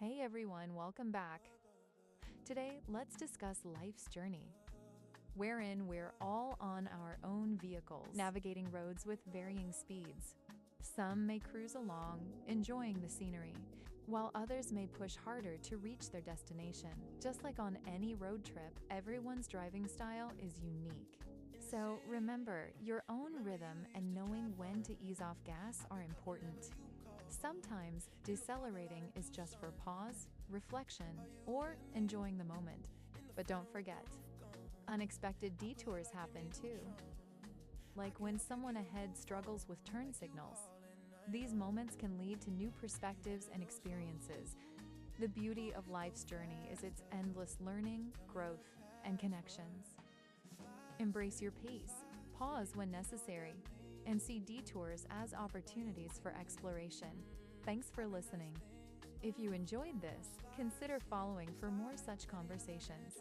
Hey everyone, welcome back. Today, let's discuss life's journey, wherein we're all on our own vehicles, navigating roads with varying speeds. Some may cruise along, enjoying the scenery, while others may push harder to reach their destination. Just like on any road trip, everyone's driving style is unique. So remember, your own rhythm and knowing when to ease off gas are important. Sometimes, decelerating is just for pause, reflection, or enjoying the moment. But don't forget, unexpected detours happen too. Like when someone ahead struggles with turn signals. These moments can lead to new perspectives and experiences. The beauty of life's journey is its endless learning, growth, and connections. Embrace your pace, pause when necessary, and see detours as opportunities for exploration. Thanks for listening. If you enjoyed this, consider following for more such conversations.